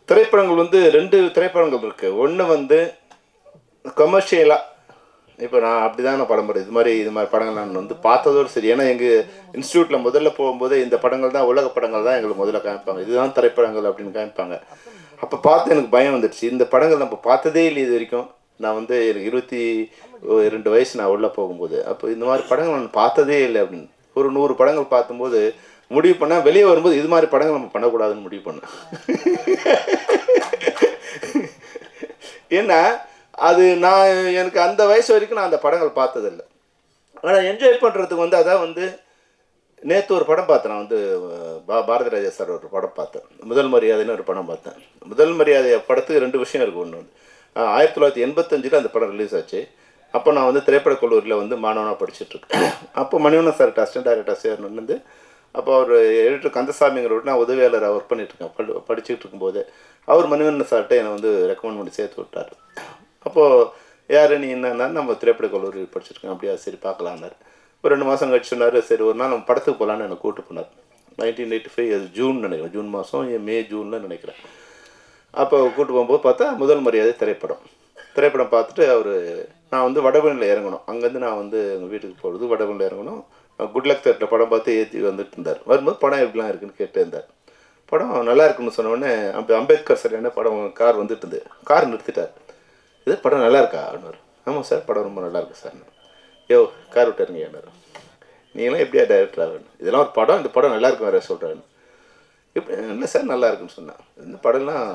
திரைப்படங்கள் வந்து 2 திரைப்படங்கள் இருக்குது. ஒன்று வந்து கமர்ஷியலாக, இப்போ நான் அப்படி தான் நான் படம் இது மாதிரி படங்கள் நான் வந்து பார்த்ததோடு சரி. ஏன்னா எங்கள் இன்ஸ்டியூட்டில் முதல்ல போகும்போது இந்த படங்கள் தான், உலக படங்கள் தான் எங்களுக்கு முதல்ல காமிப்பாங்க. இதுதான் திரைப்படங்கள் அப்படின்னு காமிப்பாங்க. அப்போ பார்த்து எனக்கு பயம் வந்துடுச்சு. இந்த படங்கள் நம்ம பார்த்ததே இல்லை இது வரைக்கும். நான் வந்து எனக்கு 22 வயசு நான் உள்ளே போகும்போது, அப்போ இந்த மாதிரி படங்கள் நான் பார்த்ததே இல்லை அப்படின்னு. ஒரு 100 படங்கள் பார்க்கும்போது முடிவு பண்ணால் வெளியே வரும்போது இது மாதிரி படங்கள் நம்ம பண்ணக்கூடாதுன்னு முடிவு பண்ணேன். ஏன்னா அது எனக்கு அந்த வயசு வரைக்கும் நான் அந்த படங்கள் பார்த்ததில்லை. ஆனால் என்ஜாய் பண்ணுறதுக்கு வந்து அதான் வந்து நேற்று ஒரு படம் பார்த்தேன். நான் வந்து பாரதி ராஜா சார் ஒரு படம் பார்த்தேன், முதல் மரியாதைன்னு ஒரு படம் பார்த்தேன். முதல் மரியாதை படத்துக்கு 2 விஷயம் இருக்குது. ஒன்று வந்து 1985 அந்த படம் ரிலீஸ் ஆச்சு. அப்போ நான் வந்து திரைப்பட கல்லூரியில் வந்து மாணவனாக படிச்சுட்ருக்கேன். அப்போ Manivannan sir assistant director sir வந்து, அப்போ அவர் எடிட்டர் கந்தசாமிங்கிறவர்கிட்ட நான் உதவியாளராக ஒர்க் பண்ணிட்டுருக்கேன். படிச்சுட்டு இருக்கும்போது அவர் மணிவண்ணன் சார்கிட்ட என்னை வந்து ரெக்கமெண்ட் பண்ணி சேர்த்து விட்டார். அப்போது யார் நீ என்னன்னா, நம்ம திரைப்பட கல்லூரி படிச்சுருக்கேன். அப்படியா, சரி பார்க்கலான்னாரு. ஒரு 2 மாதம் கழிச்சு சொன்னார், சரி ஒரு நாள் நம்ம படத்துக்கு போகலான்னு என்னை கூப்பிட்டு போனார். 1985 அது ஜூன் நினைக்கிறேன், ஜூன் மாதம் மே ஜூனில் நினைக்கிறேன். அப்போ கூப்பிட்டு போகும்போது பார்த்தா முதல் மரியாதை திரைப்படம் பார்த்துட்டு நான் வந்து வடபழனியில் இறங்கணும். அங்கேருந்து நான் வந்து எங்கள் வீட்டுக்கு போகிறது வடபழனியில் இறங்கணும். குட்லக் தேட்டரில் படம் பார்த்து ஏற்றி வந்துட்டு இருந்தார். வரும்போது படம் எப்படிலாம் இருக்குன்னு கேட்டு இருந்தார். படம் நல்லா இருக்குன்னு சொன்னோடனே அம்பேத்கர் சரியான படம் கார் வந்துட்டு இருந்து கார் நிறுத்திட்டார். இது படம் நல்லா இருக்கா அப்படின்னாரு. ஆமாம் சார், படம் ரொம்ப நல்லா இருக்கு சார். யோ கார் விட்டாருங்க ஏன்னாரு. நீங்களாம் எப்படியா டைரக்டர் ஆகணும், இதெல்லாம் ஒரு படம், இந்த படம் நல்லா இருக்கும் வேறு சொல்கிறாரு. எப்படி இல்லை சார் நல்லா இருக்குன்னு சொன்னேன். இந்த படம்லாம்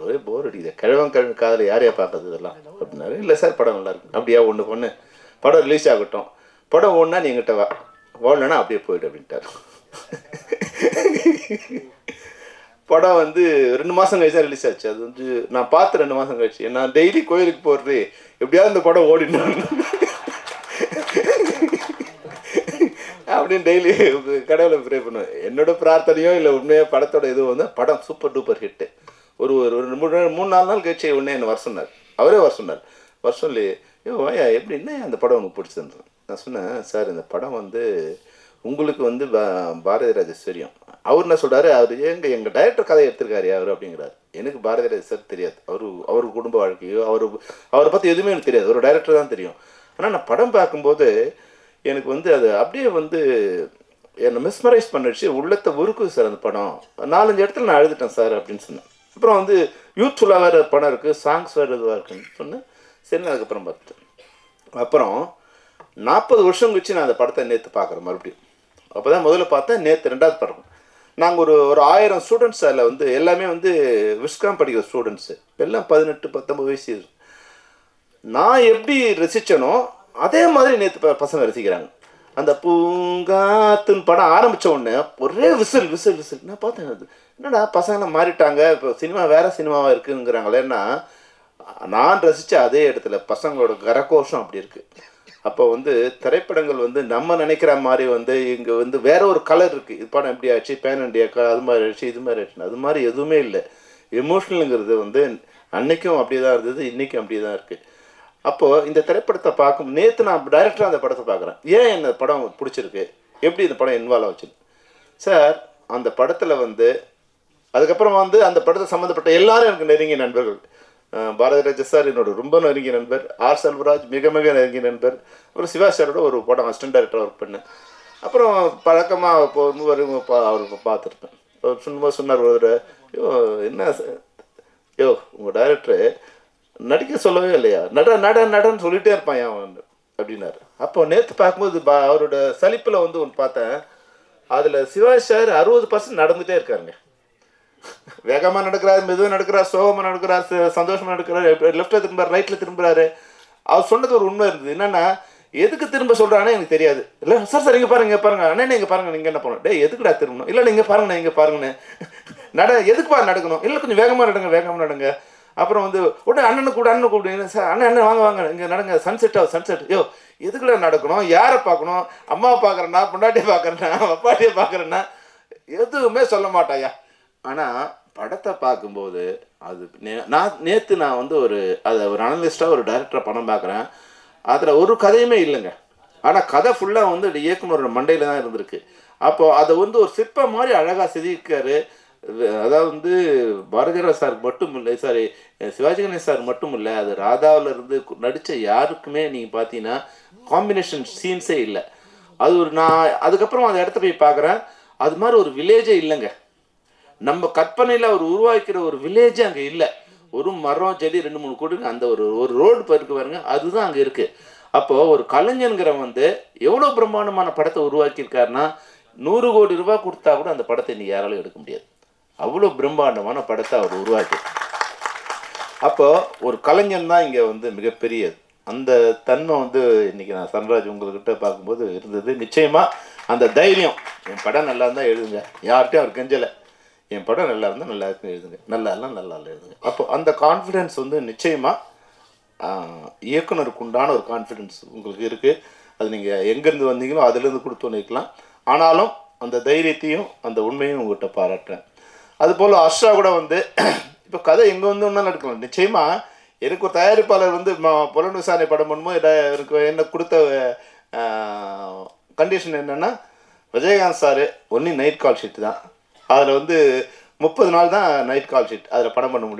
ஒரே போர் அடிக்குது, கிழவன் காதில் யாரையா பார்க்குறது இதெல்லாம் அப்படின்னாரு. இல்லை சார் படம் நல்லா இருக்கும். அப்படியா, ஒன்று பொண்ணு படம் ரிலீஸ் ஆகட்டும், படம் ஒன்றா நீ எங்கிட்ட ஓடலன்னா அப்படியே போயிடு அப்படின்ட்டார். படம் வந்து 2 மாதம் கழிச்சு தான் ரிலீஸ் ஆச்சு. அது வந்து நான் பார்த்து 2 மாதம் கழிச்சு. நான் டெய்லி கோயிலுக்கு போகிறது எப்படியாவது இந்த படம் ஓடினான் அப்படின்னு டெய்லி கடவுளை ப்ரே பண்ணுவேன். என்னோட பிரார்த்தனையோ இல்லை உண்மையாக படத்தோட இதுவும் வந்து படம் சூப்பர் டூப்பர் ஹிட்டு. ஒரு 3-4 நாள் கழிச்சு உடனே என்னை வர சொன்னார். அவரே வர சொன்னார். வர சொல்லி வாயா எப்படி என்ன அந்த படம் உங்களுக்கு பிடிச்சிருந்தது. நான் சொன்னேன், சார் இந்த படம் வந்து உங்களுக்கு வந்து பாரதி ராஜா தெரியும். அவர் என்ன சொல்கிறாரு, எங்கள் டைரக்டர் கதையை எடுத்திருக்காரு அவர் அப்படிங்கிறார். எனக்கு பாரதி ராஜா சார் தெரியாது. அவர் குடும்ப வாழ்க்கையோ அவரை பற்றி எதுவுமே எனக்கு தெரியாது. ஒரு டைரக்டர் தான் தெரியும். ஆனால் நான் படம் பார்க்கும்போது எனக்கு வந்து அது அப்படியே வந்து என்னை மிஸ்மரைஸ் பண்ணிடுச்சு, உள்ளத்தை உருக்குது சார் அந்த படம். 4-5 இடத்துல நான் எழுதிட்டேன் சார் அப்படின்னு சொன்னேன். அப்புறம் வந்து யூத்ஃபுல்லாக வேறு படம் இருக்குது, சாங்ஸ் வேறு இதுவாக இருக்குன்னு சொன்னேன். சரி, அதுக்கப்புறம் பார்த்துட்டேன். அப்புறம் 40 வருஷம் கழிச்சு நான் அந்த படத்தை நேற்று பார்க்குறேன் மறுபடியும். அப்போ தான் முதல்ல பார்த்தேன், நேற்று 2வது படம். நாங்கள் ஒரு 1000 ஸ்டூடெண்ட்ஸ் அதில் வந்து எல்லாமே வந்து விஸ்காம் படிக்கிற ஸ்டூடெண்ட்ஸு, எல்லாம் 18-19 வயசு. நான் எப்படி ரசித்தனோ அதே மாதிரி நேற்று பசங்க ரசிக்கிறாங்க. அந்த பூங்காத்துன்னு படம் ஆரம்பித்த உடனே ஒரே விசில். நான் பார்த்தேன், என்னடா பசங்களாம் மாறிட்டாங்க, இப்போ சினிமா வேறு சினிமாவாக இருக்குங்கிறாங்களேன்னா, நான் ரசித்த அதே இடத்துல பசங்களோட கரகோஷம் அப்படி இருக்குது. அப்போ வந்து திரைப்படங்கள் வந்து நம்ம நினைக்கிற மாதிரி வந்து இங்கே வந்து வேற ஒரு கலர் இருக்குது. இது படம் எப்படி ஆச்சு, பேன் இண்டியா அது மாதிரி ஆயிடுச்சு, இது மாதிரி ஆயிடுச்சு. அது மாதிரி எதுவுமே இல்லை. எமோஷ்னலுங்கிறது வந்து அன்னைக்கும் அப்படி தான் இருந்தது, இன்றைக்கும் அப்படி தான் இருக்குது. அப்போது இந்த திரைப்படத்தை பார்க்கும் நேற்று நான் டைரக்டராக அந்த படத்தை பார்க்குறேன். ஏன் இந்த படம் பிடிச்சிருக்கு, எப்படி இந்த படம் இன்வால்வ் ஆச்சு சார். அந்த படத்தில் வந்து அதுக்கப்புறம் வந்து அந்த படத்தை சம்மந்தப்பட்ட எல்லாரும் எனக்கு நெருங்கிய நண்பர்கள். பாரதி ராஜா சார் என்னோட ரொம்ப நெருங்கிய நண்பர். ஆர் செல்வராஜ் மிக மிக நெருங்கிய நண்பர். ஒரு சிவா சாரோட ஒரு படம் அசிஸ்டன்ட் டைரக்டராக ஒர்க் பண்ணேன். அப்புறம் பழக்கமாக போகும்போது அவர் பார்த்துருப்பேன். சொல்லும்போது சொன்னார் ஒரு என்ன உங்கள் டைரக்டரு நடிக்க சொல்லவே இல்லையா, நடன்னு சொல்லிகிட்டே இருப்பான் அவன் அப்படின்னாரு. அப்போ நேற்று பார்க்கும்போது அவரோட சலிப்பில் வந்து ஒன்று பார்த்தேன். அதில் சிவாஜி சார் 60% நடந்துகிட்டே இருக்காருங்க. வேகமாக நடக்கிறாரு, மெதுவாக நடக்கிறார், சோகமாக நடக்கிறார், சந்தோஷமாக நடக்கிறார், லெஃப்ட்டில் திரும்புறாரு, ரைட்டில் திரும்புறாரு. அவர் சொன்னது ஒரு உண்மை இருந்தது. என்னென்னா, எதுக்கு திரும்ப சொல்கிறானே எனக்கு தெரியாது. இல்லை சார் இங்கே பாருங்க அண்ணே, இங்கே பாருங்க, நீங்கள் என்ன பண்ணணும், எதுக்குடா திரும்பணும், இல்லை நீங்கள் பாருங்கண்ணே, இங்கே பாருங்கண்ணே, எதுக்குப்பா நடக்கணும், இல்லை கொஞ்சம் வேகமாக நடங்க. அப்புறம் வந்து உடனே அண்ணனை கூப்பிடுங்க சார், அண்ணன் வாங்க இங்கே நடங்க, சன்செட் எதுக்குடா நடக்கணும், யாரை பார்க்கணும், அம்மாவை பார்க்குறேன்னா, பொண்டாட்டியை பார்க்குறேன்னா, அப்பாட்டியை பார்க்குறேன்னா, எதுவுமே சொல்ல மாட்டாயா. ஆனால் படத்தை பார்க்கும்போது அது நேற்று நான் வந்து ஒரு அனலிஸ்டாக ஒரு டைரக்டராக படம் பார்க்குறேன். அதில் ஒரு கதையுமே இல்லைங்க. ஆனால் கதை ஃபுல்லாக வந்து இயக்குனரோட மண்டையில் தான் இருந்திருக்கு. அப்போது அதை வந்து ஒரு சிற்பம் மாதிரி அழகாக செதுக்காரு. அதாவது வந்து பாரதிராஜ் சார் மட்டும் இல்லை, சாரி சிவாஜி கணேசன் சார் மட்டும் இல்லை, அது ராதாவில் இருந்து நடித்த யாருக்குமே நீங்கள் பார்த்தீங்கன்னா காம்பினேஷன் சீன்ஸே இல்லை. அது ஒரு நான் அதுக்கப்புறம் அந்த இடத்த போய் பார்க்குறேன், அது மாதிரி ஒரு வில்லேஜே இல்லைங்க. நம்ம கற்பனையில் அவர் உருவாக்கிற ஒரு வில்லேஜே அங்கே இல்லை. ஒரு மரம் செடி 2-3 கூடுங்க, அந்த ஒரு ஒரு ரோடு இருக்கு பாருங்க, அதுதான் அங்கே இருக்குது. அப்போது ஒரு கலைஞனுங்கிறவன் வந்து எவ்வளோ பிரம்மாண்டமான படத்தை உருவாக்கியிருக்காருன்னா 100 கோடி ரூபாய் கொடுத்தா கூட அந்த படத்தை இன்னைக்கு யாராலும் எடுக்க முடியாது. அவ்வளோ பிரம்மாண்டமான படத்தை அவர் உருவாக்கி. அப்போது ஒரு கலைஞன் தான் இங்கே வந்து மிகப்பெரியது. அந்த தன்மை வந்து இன்றைக்கி நான் சன்ராஜ் உங்கள்கிட்ட பார்க்கும்போது இருந்தது. நிச்சயமாக அந்த தைரியம், என் படம் நல்லா இருந்தால் எழுதுங்க, யார்கிட்டையும் அவர் கெஞ்சலை, என் படம் நல்லா இருந்தால் நல்லா இருக்குன்னு எழுதுங்க, நல்லா இல்லை எழுதுங்க. அப்போ அந்த கான்ஃபிடென்ஸ் வந்து நிச்சயமாக இயக்குனருக்கு உண்டான ஒரு கான்ஃபிடென்ஸ் உங்களுக்கு இருக்குது. அது நீங்கள் எங்கேருந்து வந்தீங்களோ அதுலேருந்து கொடுத்து வைக்கலாம். ஆனாலும் அந்த தைரியத்தையும் அந்த உண்மையும் உங்கள்கிட்ட பாராட்டுறேன். அதுபோல் அர்ஷா கூட வந்து இப்போ கதை எங்கே வந்து ஒன்றா நடக்கலாம். நிச்சயமாக எனக்கு ஒரு தயாரிப்பாளர் வந்து புலன் விசாரணை படம் பண்ணும்போது எனக்கு என்ன கொடுத்த கண்டிஷன் என்னென்னா, Vijayakanth sir only night call sheet தான், அதில் வந்து 30 நாள் தான் நைட் கால் ஷீட், அதில் படம் பண்ண முடியும்.